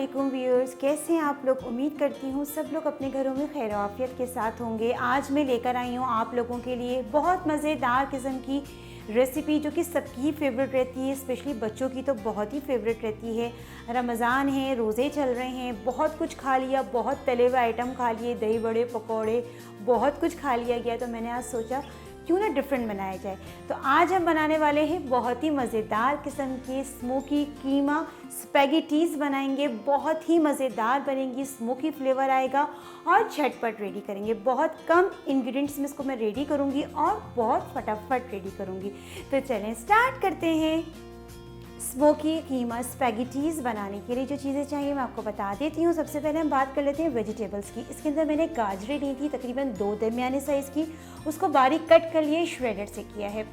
वालेकुम व्यूअर्स, कैसे हैं आप लोग। उम्मीद करती हूँ सब लोग अपने घरों में खैर आफियत के साथ होंगे। आज मैं लेकर आई हूँ आप लोगों के लिए बहुत मज़ेदार किस्म की रेसिपी जो कि सबकी फेवरेट रहती है, स्पेशली बच्चों की तो बहुत ही फेवरेट रहती है। रमज़ान है, रोज़े चल रहे हैं, बहुत कुछ खा लिया, बहुत तले हुए आइटम खा लिए, दही बड़े पकौड़े बहुत कुछ खा लिया गया। तो मैंने आज सोचा क्यों ना डिफरेंट बनाया जाए। तो आज हम बनाने वाले हैं बहुत ही मज़ेदार किस्म के स्मोकी कीमा स्पैगेटीज़ बनाएंगे। बहुत ही मज़ेदार बनेंगी, स्मोकी फ्लेवर आएगा और झटपट रेडी करेंगे। बहुत कम इंग्रेडिएंट्स में इसको मैं रेडी करूँगी और बहुत फटाफट रेडी करूँगी। तो चलें स्टार्ट करते हैं। स्मोकी कीमा स्पैगेटीज़ बनाने के लिए जो चीज़ें चाहिए मैं आपको बता देती हूँ। सबसे पहले हम बात कर लेते हैं वेजिटेबल्स की। इसके अंदर मैंने गाजरें ली थी तकरीबन 2 दरमियाने साइज़ की, उसको बारीक कट कर लिए, श्रेडेड से किया है।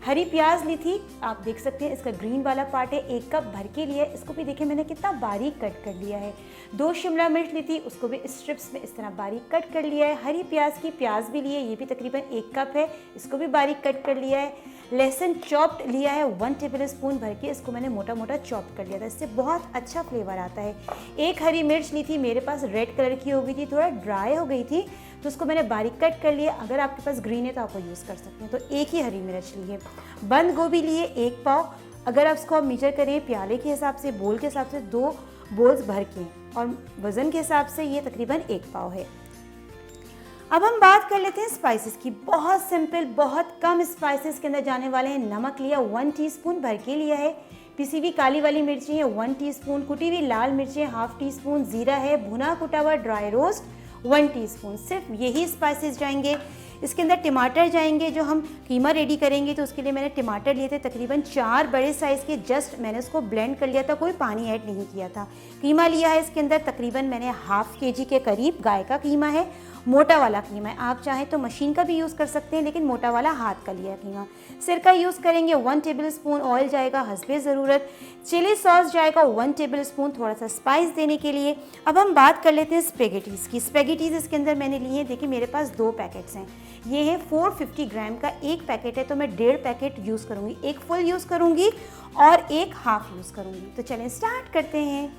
हरी प्याज ली थी, आप देख सकते हैं इसका ग्रीन वाला पार्ट है, 1 कप भर के लिया है। इसको भी देखिए मैंने कितना बारीक कट कर लिया है। 2 शिमला मिर्च ली थी, उसको भी स्ट्रिप्स में इस तरह बारीक कट कर लिया है। हरी प्याज की प्याज भी लिए, ये भी तकरीबन 1 कप है, इसको भी बारीक कट कर लिया है। लहसुन चॉप्ड लिया है 1 टेबल स्पून भर के, इसको मैंने मोटा मोटा चॉप कर लिया था, इससे बहुत अच्छा फ्लेवर आता है। 1 हरी मिर्च ली थी, मेरे पास रेड कलर की हो गई थी, थोड़ा ड्राई हो गई थी तो उसको मैंने बारीक कट कर लिया। अगर आपके पास ग्रीन है तो आप वो यूज़ कर सकते हैं। तो 1 ही हरी मिर्च ली है। बंद गोभी लिए 1 पाव, अगर आप इसको मीजर करें प्याले के हिसाब से, बोल के हिसाब से 2 बोल्स भर के, और वज़न के हिसाब से ये तकरीबन 1 पाव है। अब हम बात कर लेते हैं स्पाइसेस की। बहुत सिंपल, बहुत कम स्पाइसेस के अंदर जाने वाले हैं। नमक लिया 1 टीस्पून भर के लिया है। पिसी हुई काली वाली मिर्ची है 1 टीस्पून, कुटी हुई लाल मिर्ची 1/2 टीस्पून, जीरा है, भुना कुटा हुआ ड्राई रोस्ट 1 टीस्पून। सिर्फ यही स्पाइसेस जाएंगे। इसके अंदर टमाटर जाएंगे, जो हम कीमा रेडी करेंगे तो उसके लिए मैंने टमाटर लिए थे तकरीबन 4 बड़े साइज़ के। जस्ट मैंने उसको ब्लेंड कर लिया था, कोई पानी ऐड नहीं किया था। कीमा लिया है इसके अंदर तकरीबन मैंने 1/2 kg के करीब। गाय का कीमा है, मोटा वाला कीमा है, आप चाहें तो मशीन का भी यूज़ कर सकते हैं, लेकिन मोटा वाला हाथ का लिया कीमा। सिरका यूज़ करेंगे 1 टेबल स्पून, ऑयल जाएगा हस्बे ज़रूरत, चिली सॉस जाएगा 1 टेबल स्पून, थोड़ा सा स्पाइस देने के लिए। अब हम बात कर लेते हैं स्पैगेटीज़ की। स्पैगेटीज़ इसके अंदर मैंने लिए हैं, देखिए मेरे पास 2 पैकेट्स हैं। ये है 450 ग्राम का 1 पैकेट है, तो मैं 1.5 पैकेट यूज़ करूँगी। 1 फुल यूज़ करूँगी और 1 हाफ यूज़ करूँगी। तो चलें स्टार्ट करते हैं।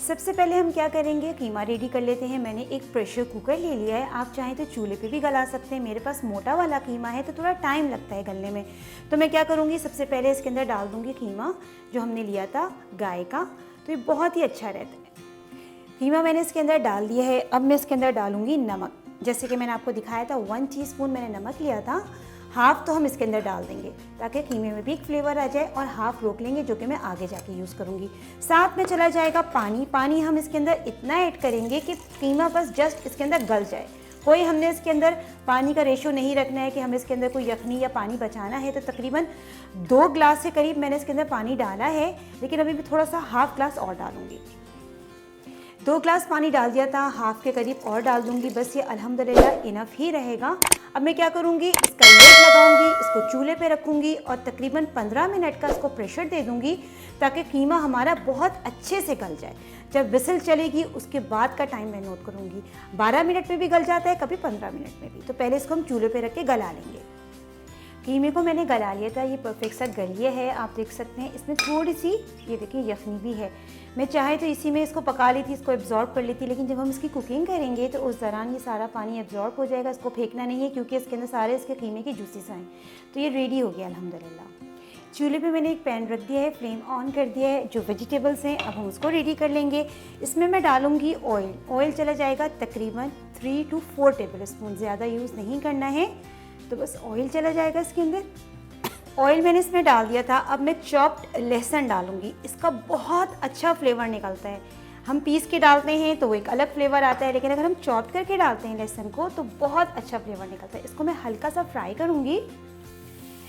सबसे पहले हम क्या करेंगे, कीमा रेडी कर लेते हैं। मैंने एक प्रेशर कुकर ले लिया है, आप चाहें तो चूल्हे पे भी गला सकते हैं। मेरे पास मोटा वाला कीमा है तो थोड़ा टाइम लगता है गलने में। तो मैं क्या करूँगी, सबसे पहले इसके अंदर डाल दूँगी कीमा जो हमने लिया था गाय का, तो ये बहुत ही अच्छा रहता है। कीमा मैंने इसके अंदर डाल दिया है। अब मैं इसके अंदर डालूँगी नमक। जैसे कि मैंने आपको दिखाया था 1 टीस्पून मैंने नमक लिया था, हाफ तो हम इसके अंदर डाल देंगे ताकि कीमे में भी एक फ्लेवर आ जाए, और हाफ रोक लेंगे जो कि मैं आगे जाके यूज़ करूँगी। साथ में चला जाएगा पानी। पानी हम इसके अंदर इतना ऐड करेंगे कि कीमा बस जस्ट इसके अंदर गल जाए। कोई हमने इसके अंदर पानी का रेशो नहीं रखना है कि हमें इसके अंदर कोई यखनी या पानी बचाना है। तो तकरीबन 2 ग्लास के करीब मैंने इसके अंदर पानी डाला है, लेकिन अभी मैं थोड़ा सा हाफ ग्लास और डालूँगी। 2 ग्लास पानी डाल दिया था, हाफ के करीब और डाल दूंगी, बस ये अल्हम्दुलिल्लाह इनफ ही रहेगा। अब मैं क्या करूंगी, इसका लिड लगाऊंगी, इसको चूल्हे पे रखूंगी और तकरीबन 15 मिनट का इसको प्रेशर दे दूंगी ताकि कीमा हमारा बहुत अच्छे से गल जाए। जब विसल चलेगी उसके बाद का टाइम मैं नोट करूंगी। 12 मिनट में भी गल जाता है, कभी 15 मिनट में भी। तो पहले इसको हम चूल्हे पे रख के गला लेंगे। कीमे को मैंने गला लिया था, ये परफेक्ट सा गलिए है, आप देख सकते हैं। इसमें थोड़ी सी ये देखिए यखनी भी है। मैं चाहे तो इसी में इसको पका लेती, इसको एब्जॉर्ब कर लेती, लेकिन जब हम इसकी कुकिंग करेंगे तो उस दौरान ये सारा पानी एब्जॉर्ब हो जाएगा। इसको फेंकना नहीं है क्योंकि इसके अंदर सारे इसके कीमे की जूसेस आए। तो ये रेडी हो गया अल्हम्दुलिल्लाह। चूल्हे पे मैंने एक पैन रख दिया है, फ्लेम ऑन कर दिया है। जो वेजिटेबल्स हैं अब हम उसको रेडी कर लेंगे। इसमें मैं डालूँगी ऑयल। ऑयल चला जाएगा तकरीबन 3 to 4 टेबल स्पून, ज़्यादा यूज़ नहीं करना है, तो बस ऑयल चला जाएगा इसके अंदर। ऑयल मैंने इसमें डाल दिया था। अब मैं चॉप्ड लहसुन डालूंगी, इसका बहुत अच्छा फ्लेवर निकलता है। हम पीस के डालते हैं तो वो एक अलग फ्लेवर आता है, लेकिन अगर हम चॉप करके डालते हैं लहसुन को तो बहुत अच्छा फ्लेवर निकलता है। इसको मैं हल्का सा फ्राई करूंगी।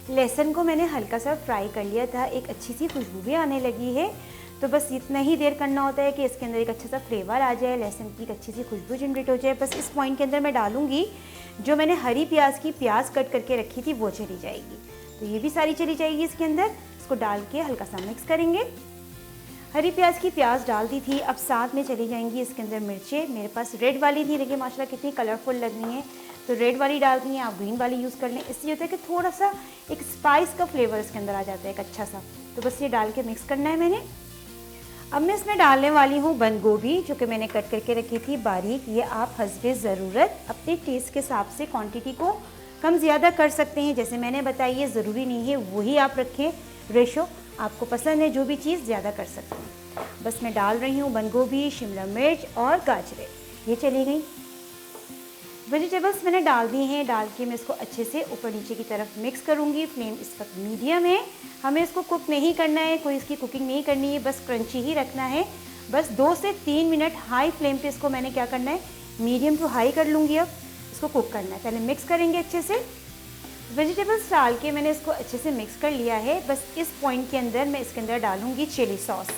लहसुन को मैंने हल्का सा फ्राई कर लिया था, एक अच्छी सी खुशबू भी आने लगी है। तो बस इतना ही देर करना होता है कि इसके अंदर एक अच्छा सा फ्लेवर आ जाए, लहसुन की एक अच्छी सी खुशबू जनरेट हो जाए। बस इस पॉइंट के अंदर मैं डालूंगी जो मैंने हरी प्याज की प्याज कट करके रखी थी, वो चली जाएगी। तो ये भी सारी चली जाएगी इसके अंदर। इसको डाल के हल्का सा मिक्स करेंगे। हरी प्याज की प्याज डाल दी थी, अब साथ में चली जाएंगी इसके अंदर मिर्चें। मेरे पास रेड वाली थी, लेकिन माशाल्लाह कितनी कलरफुल लग रही हैं, तो रेड वाली डालती हैं, आप ग्रीन वाली यूज़ कर लें। इससे होता है कि थोड़ा सा एक स्पाइस का फ्लेवर इसके अंदर आ जाता है, एक अच्छा सा। तो बस ये डाल के मिक्स करना है मैंने। अब मैं इसमें डालने वाली हूँ बंद गोभी, जो कि मैंने कट करके रखी थी बारीक। ये आप हस्बे ज़रूरत अपने टेस्ट के हिसाब से क्वांटिटी को कम ज़्यादा कर सकते हैं। जैसे मैंने बताई, ये ज़रूरी नहीं है वही आप रखें रेशो, आपको पसंद है जो भी चीज़ ज़्यादा कर सकते हैं। बस मैं डाल रही हूँ बंद गोभी, शिमला मिर्च और गाजरें, ये चली गई। वेजिटेबल्स मैंने डाल दी हैं। डाल के मैं इसको अच्छे से ऊपर नीचे की तरफ मिक्स करूँगी। फ्लेम इस वक्त मीडियम है, हमें इसको कुक नहीं करना है, कोई इसकी कुकिंग नहीं करनी है, बस क्रंची ही रखना है। बस 2 से 3 मिनट हाई फ्लेम पे इसको मैंने क्या करना है, मीडियम टू हाई कर लूँगी। अब इसको कुक करना है, पहले मिक्स करेंगे अच्छे से। वेजिटेबल्स डाल के मैंने इसको अच्छे से मिक्स कर लिया है। बस इस पॉइंट के अंदर मैं इसके अंदर डालूँगी चिली सॉस,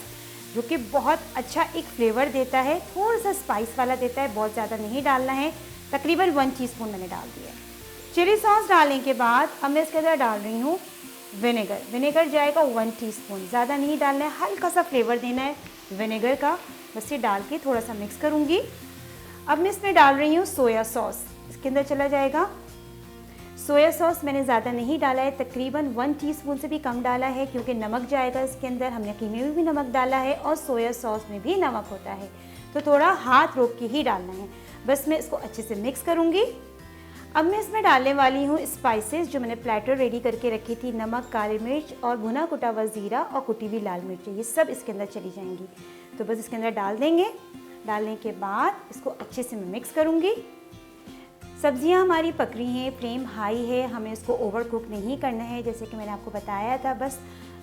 जो कि बहुत अच्छा एक फ्लेवर देता है, थोड़ा सा स्पाइस वाला देता है, बहुत ज़्यादा नहीं डालना है। तकरीबन 1 टीस्पून मैंने डाल दिया। चिली सॉस डालने के बाद अब मैं इसके अंदर डाल रही हूँ विनेगर। विनेगर जाएगा 1 टीस्पून, ज़्यादा नहीं डालना है, हल्का सा फ्लेवर देना है विनेगर का। बस ये डाल के थोड़ा सा मिक्स करूँगी। अब मैं इसमें डाल रही हूँ सोया सॉस, इसके अंदर चला जाएगा। सोया सॉस मैंने ज़्यादा नहीं डाला है, तकरीबन 1 टीस्पून से भी कम डाला है, क्योंकि नमक जाएगा इसके अंदर। हमने कीमे में भी नमक डाला है और सोया सॉस में भी नमक होता है, तो थोड़ा हाथ रोक के ही डालना है। बस मैं इसको अच्छे से मिक्स करूँगी। अब मैं इसमें डालने वाली हूँ स्पाइसेस, जो मैंने प्लेटर रेडी करके रखी थी। नमक, काली मिर्च और भुना कुटा हुआ ज़ीरा और कुटी हुई लाल मिर्च, ये सब इसके अंदर चली जाएंगी। तो बस इसके अंदर डाल देंगे। डालने के बाद इसको अच्छे से मैं मिक्स करूँगी। सब्जियां हमारी पक रही हैं, फ्लेम हाई है, हमें इसको ओवर कुक नहीं करना है, जैसे कि मैंने आपको बताया था। बस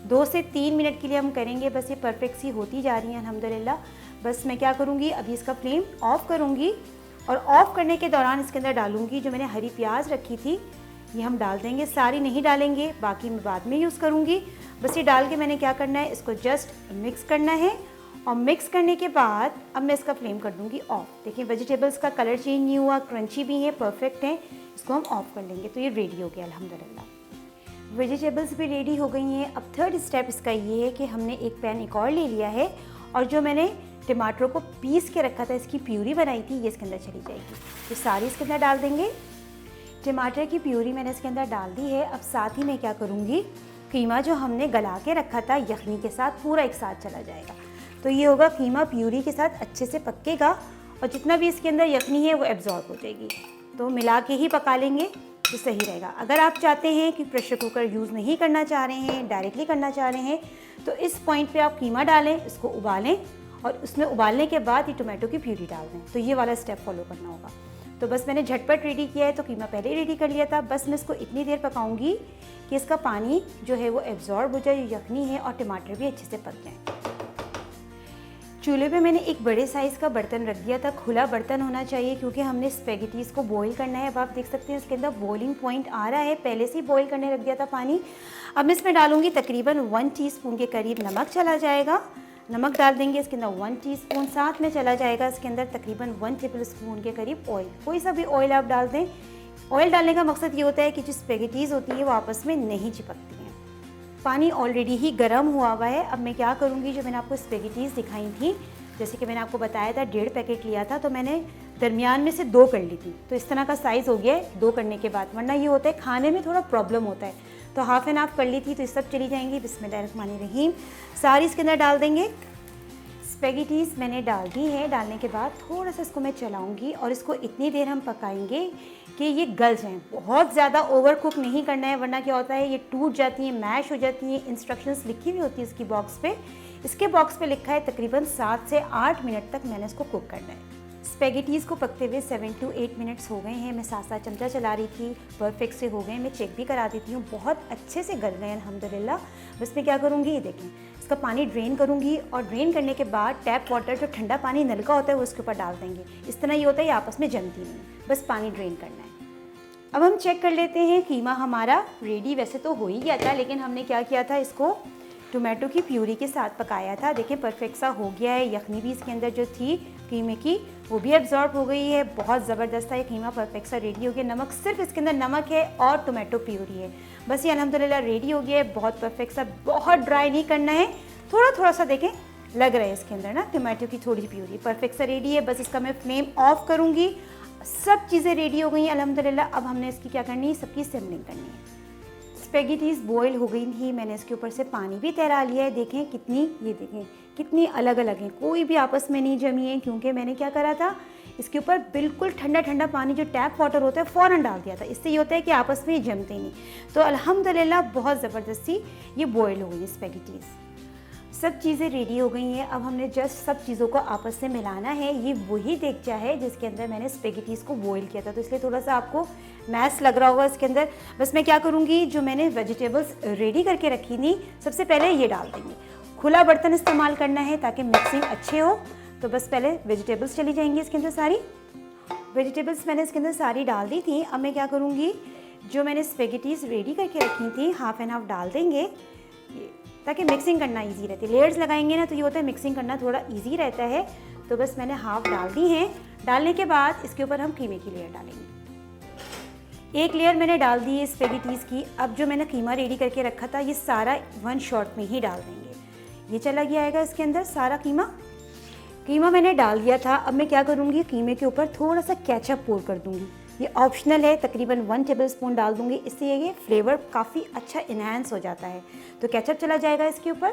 2 से 3 मिनट के लिए हम करेंगे। बस ये परफेक्ट सी होती जा रही हैं अल्हम्दुलिल्लाह। बस मैं क्या करूँगी, अभी इसका फ्लेम ऑफ़ करूँगी और ऑफ़ करने के दौरान इसके अंदर डालूँगी जो मैंने हरी प्याज रखी थी, ये हम डाल देंगे। सारी नहीं डालेंगे, बाकी मैं बाद में यूज़ करूँगी। बस ये डाल के मैंने क्या करना है, इसको जस्ट मिक्स करना है। और मिक्स करने के बाद अब मैं इसका फ्लेम कर दूंगी ऑफ। देखिए वेजिटेबल्स का कलर चेंज नहीं हुआ, क्रंची भी है, परफेक्ट है। इसको हम ऑफ कर लेंगे। तो ये रेडी हो गया अल्हम्दुलिल्लाह। वेजिटेबल्स भी रेडी हो गई हैं। अब थर्ड स्टेप इसका ये है कि हमने एक पैन एक और ले लिया है और जो मैंने टमाटर को पीस के रखा था, इसकी प्यूरी बनाई थी, ये इसके अंदर चली जाएगी। तो सारी इसके अंदर डाल देंगे। टमाटर की प्यूरी मैंने इसके अंदर डाल दी है। अब साथ ही मैं क्या करूँगी, कीमा जो हमने गला के रखा था यखनी के साथ, पूरा एक साथ चला जाएगा। तो ये होगा कीमा प्यूरी के साथ अच्छे से पकेगा और जितना भी इसके अंदर यखनी है वो एब्जॉर्ब हो जाएगी। तो मिला के ही पका लेंगे तो सही रहेगा। अगर आप चाहते हैं कि प्रेशर कुकर यूज़ नहीं करना चाह रहे हैं, डायरेक्टली करना चाह रहे हैं, तो इस पॉइंट पे आप कीमा डालें, इसको उबालें और उसमें उबालने के बाद ये टोमेटो की प्यूरी डाल दें। तो ये वाला स्टेप फॉलो करना होगा। तो बस मैंने झटपट रेडी किया है, तो कीमा पहले ही रेडी कर लिया था। बस मैं इसको इतनी देर पकाऊंगी कि इसका पानी जो है वो एब्जॉर्ब हो जाए, यखनी है और टमाटर भी अच्छे से पक जाएँ। चूल्हे पे मैंने एक बड़े साइज़ का बर्तन रख दिया था। खुला बर्तन होना चाहिए क्योंकि हमने स्पेगेटीज़ को बॉईल करना है। अब आप देख सकते हैं इसके अंदर बॉइलिंग पॉइंट आ रहा है, पहले से ही बॉईल करने रख दिया था पानी। अब मैं इसमें डालूंगी तकरीबन 1 टीस्पून के करीब नमक चला जाएगा। नमक डाल देंगे इसके अंदर 1 टीस्पून। साथ में चला जाएगा इसके अंदर तकरीबन 1 टेबल स्पून के करीब ऑयल। कोई सा भी ऑयल आप डाल दें। ऑयल डालने का मकसद ये होता है कि जो स्पेगेटीज़ होती है वो आपस में नहीं चिपकती हैं। पानी ऑलरेडी ही गर्म हुआ हुआ है। अब मैं क्या करूँगी, जो मैंने आपको स्पेगेटीज़ दिखाई थी, जैसे कि मैंने आपको बताया था 1.5 पैकेट लिया था, तो मैंने दरमियान में से 2 कर ली थी। तो इस तरह का साइज़ हो गया है 2 करने के बाद, वरना ये होता है खाने में थोड़ा प्रॉब्लम होता है। तो हाफ़ एंड हाफ़ कर ली थी, तो ये सब चली जाएंगी। बिस्मिल्लाहिर्रहमानिर्रहीम। सारी इसके अंदर डाल देंगे। स्पेगेटीज़ मैंने डाल दी है। डालने के बाद थोड़ा सा इसको मैं चलाऊँगी और इसको इतनी देर हम पकाएंगे कि ये गल जाएँ। बहुत ज़्यादा ओवर कुक नहीं करना है, वरना क्या होता है ये टूट जाती हैं, मैश हो जाती हैं। इंस्ट्रक्शंस लिखी हुई होती है इसकी बॉक्स पे। इसके बॉक्स पे लिखा है तकरीबन 7 से 8 मिनट तक मैंने इसको कुक करना है। स्पेगेटीज़ को पकते हुए 7 to 8 मिनट्स हो गए हैं। मैं साथ चमचा चला रही थी, परफेक्ट से हो गए। मैं चेक भी करा देती हूँ, बहुत अच्छे से गल गए अल्हम्दुलिल्लाह। बस मैं क्या करूँगी, ये देखें, इसका पानी ड्रेन करूँगी और ड्रेन करने के बाद टैप वाटर, जो ठंडा पानी नल का होता है, वो उसके ऊपर डाल देंगे। इस तरह ये होता है, ये आपस में जमती नहीं है, बस पानी ड्रेन करना है। अब हम चेक कर लेते हैं। कीमा हमारा रेडी वैसे तो हो ही गया था, लेकिन हमने क्या किया था, इसको टोमेटो की प्यूरी के साथ पकाया था। देखें परफेक्ट सा हो गया है। यखनी भी इसके अंदर जो थी कीमे की, वो भी एब्जॉर्ब हो गई है। बहुत ज़बरदस्त था ये कीमा, परफेक्ट सा रेडी हो गया। नमक सिर्फ इसके अंदर नमक है और टोमेटो प्यूरी है, बस ये अल्हम्दुलिल्लाह रेडी हो गया है। बहुत परफेक्ट सा, बहुत ड्राई नहीं करना है, थोड़ा थोड़ा सा देखें लग रहा है इसके अंदर ना टोमेटो की थोड़ी प्यूरी। परफेक्ट सा रेडी है। बस इसका मैं फ्लेम ऑफ करूँगी। सब चीज़ें रेडी हो गई हैं अल्हम्दुलिल्लाह। अब हमने इसकी क्या करनी है, सबकी सिमलिंग करनी है। स्पेगेटीज़ बॉयल हो गई थी, मैंने इसके ऊपर से पानी भी तैरा लिया है। देखें कितनी, ये देखें कितनी अलग अलग हैं, कोई भी आपस में नहीं जमी है, क्योंकि मैंने क्या करा था, इसके ऊपर बिल्कुल ठंडा ठंडा पानी जो टैप वाटर होता है फ़ौरन डाल दिया था। इससे ये होता है कि आपस में जमते नहीं। तो अल्हम्दुलिल्लाह बहुत ज़बरदस्ती ये बॉयल हो गई स्पेगेटीज़। सब चीज़ें रेडी हो गई हैं। अब हमने जस्ट सब चीज़ों को आपस में मिलाना है। ये वही देगचा है जिसके अंदर मैंने स्पेगेटीज़ को बॉईल किया था, तो इसलिए थोड़ा सा आपको मैस लग रहा होगा इसके अंदर। बस मैं क्या करूँगी, जो मैंने वेजिटेबल्स रेडी करके रखी थी सबसे पहले ये डाल देंगे। खुला बर्तन इस्तेमाल करना है ताकि मिक्सिंग अच्छे हो। तो बस पहले वेजिटेबल्स चली जाएंगी इसके अंदर। सारी वेजिटेबल्स मैंने इसके अंदर सारी डाल दी थी। अब मैं क्या करूँगी, जो मैंने स्पेगेटीज़ रेडी करके रखी थी हाफ़ एंड हाफ़ डाल देंगे, ताकि मिक्सिंग करना इजी रहती है। लेयर्स लगाएंगे ना तो ये होता है मिक्सिंग करना थोड़ा इजी रहता है। तो बस मैंने हाफ़ डाल दी हैं। डालने के बाद इसके ऊपर हम कीमे की लेयर डालेंगे। एक लेयर मैंने डाल दी है स्पेगेटीज़ की। अब जो मैंने कीमा रेडी करके रखा था ये सारा वन शॉट में ही डाल देंगे। ये चला गया आएगा इसके अंदर सारा कीमा मैंने डाल दिया था। अब मैं क्या करूँगी, कीमे के ऊपर थोड़ा सा केचप पोर कर दूँगी। ये ऑप्शनल है, तकरीबन 1 टेबलस्पून डाल दूँगी, इससे ये फ्लेवर काफ़ी अच्छा इन्हांस हो जाता है। तो केचप चला जाएगा इसके ऊपर।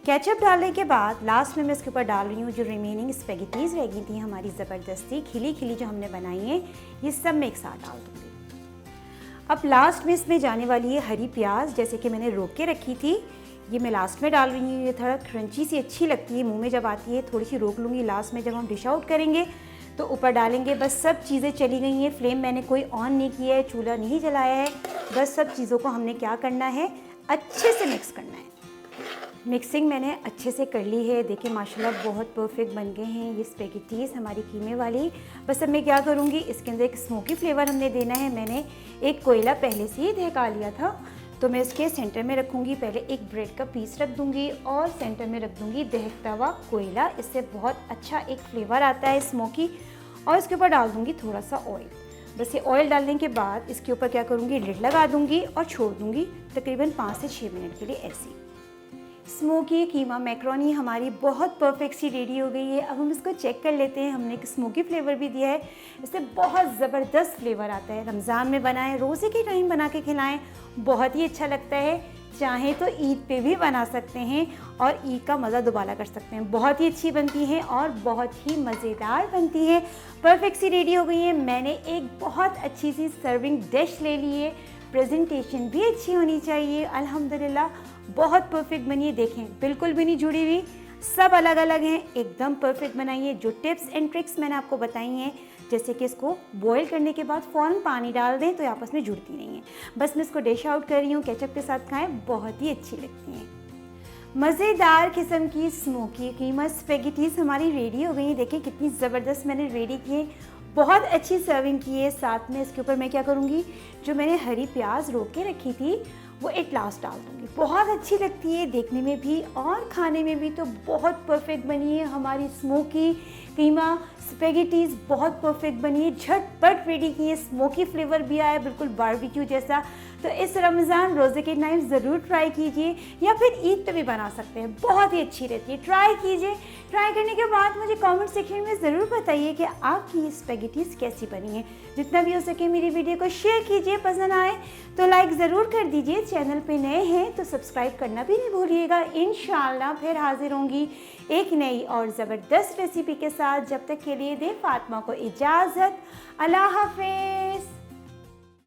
केचप डालने के बाद लास्ट में मैं इसके ऊपर डाल रही हूँ जो रिमेनिंग स्पेगेटीज़ रह गई थी हमारी ज़बरदस्ती खिली खिली जो हमने बनाई है, ये सब मैं एक साथ डाल दूँगी। अब लास्ट में इसमें जाने वाली है हरी प्याज, जैसे कि मैंने रोक के रखी थी, ये मैं लास्ट में डाल रही हूँ। ये थोड़ा क्रंची सी अच्छी लगती है मुंह में जब आती है, थोड़ी सी रोक लूँगी लास्ट में जब हम डिश आउट करेंगे तो ऊपर डालेंगे। बस सब चीज़ें चली गई हैं। फ्लेम मैंने कोई ऑन नहीं किया है, चूल्हा नहीं जलाया है। बस सब चीज़ों को हमने क्या करना है, अच्छे से मिक्स करना है। मिक्सिंग मैंने अच्छे से कर ली है। देखिए माशाल्लाह बहुत परफेक्ट बन गए हैं ये स्पेगेटीज़ हमारी कीमे वाली। बस अब मैं क्या करूँगी, इसके अंदर एक स्मोकी फ्लेवर हमने देना है। मैंने एक कोयला पहले से ही दहका लिया था, तो मैं इसके सेंटर में रखूँगी। पहले एक ब्रेड का पीस रख दूँगी और सेंटर में रख दूँगी दहकता हुआ कोयला। इससे बहुत अच्छा एक फ्लेवर आता है स्मोकी। और इसके ऊपर डाल दूँगी थोड़ा सा ऑयल। बस ये ऑयल डालने के बाद इसके ऊपर क्या करूँगी, लिड लगा दूँगी और छोड़ दूँगी तकरीबन 5 से 6 मिनट के लिए ऐसे। स्मोकी कीमा मैक्रोनी हमारी बहुत परफेक्ट सी रेडी हो गई है। अब हम इसको चेक कर लेते हैं। हमने एक स्मोकी फ्लेवर भी दिया है, इससे बहुत ज़बरदस्त फ्लेवर आता है। रमज़ान में बनाएं, रोज़े के टाइम बना के खिलाएं, बहुत ही अच्छा लगता है। चाहें तो ईद पे भी बना सकते हैं और ईद का मज़ा दोबारा कर सकते हैं। बहुत ही अच्छी बनती है और बहुत ही मज़ेदार बनती है। परफेक्ट सी रेडी हो गई है। मैंने एक बहुत अच्छी सी सर्विंग डिश ले ली है। प्रेजेंटेशन भी अच्छी होनी चाहिए। अल्हम्दुलिल्लाह बहुत परफेक्ट बनी है। देखें बिल्कुल भी नहीं जुड़ी हुई, सब अलग अलग हैं, एकदम परफेक्ट बनाई है। जो टिप्स एंड ट्रिक्स मैंने आपको बताई हैं, जैसे कि इसको बॉईल करने के बाद फ़ौरन पानी डाल दें तो ये आपस में जुड़ती नहीं है। बस मैं इसको डिश आउट कर रही हूँ, केचप के साथ खाएं, बहुत ही अच्छी लगती हैं। मज़ेदार किस्म की स्मोकी कीमा स्पेगेटीज़ हमारी रेडी हो गई हैं। देखिए कितनी ज़बरदस्त मैंने रेडी की है, बहुत अच्छी सर्विंग की है। साथ में इसके ऊपर मैं क्या करूँगी, जो मैंने हरी प्याज रोक के रखी थी वो एट लास्ट डाल दूँगी। बहुत अच्छी लगती है देखने में भी और खाने में भी। तो बहुत परफेक्ट बनी है हमारी स्मोकी कीमा स्पेगेटीज़, बहुत परफेक्ट बनी है, झटपट रेडी की है। स्मोकी फ्लेवर भी आया बिल्कुल बारबेक्यू जैसा। तो इस रमज़ान रोज़े के टाइम ज़रूर ट्राई कीजिए, या फिर ईद पे भी बना सकते हैं, बहुत ही अच्छी रहती है। ट्राई कीजिए। ट्राई करने के बाद मुझे कमेंट सेक्शन में ज़रूर बताइए कि आपकी ये स्पेगेटीज़ कैसी बनी है। जितना भी हो सके मेरी वीडियो को शेयर कीजिए, पसंद आए तो लाइक ज़रूर कर दीजिए। चैनल पे नए हैं तो सब्सक्राइब करना भी नहीं भूलिएगा। इंशाअल्लाह फिर हाजिर होंगी एक नई और ज़बरदस्त रेसिपी के साथ। जब तक के लिए दे फातिमा को इजाज़त। अल्लाह हाफ़िज़।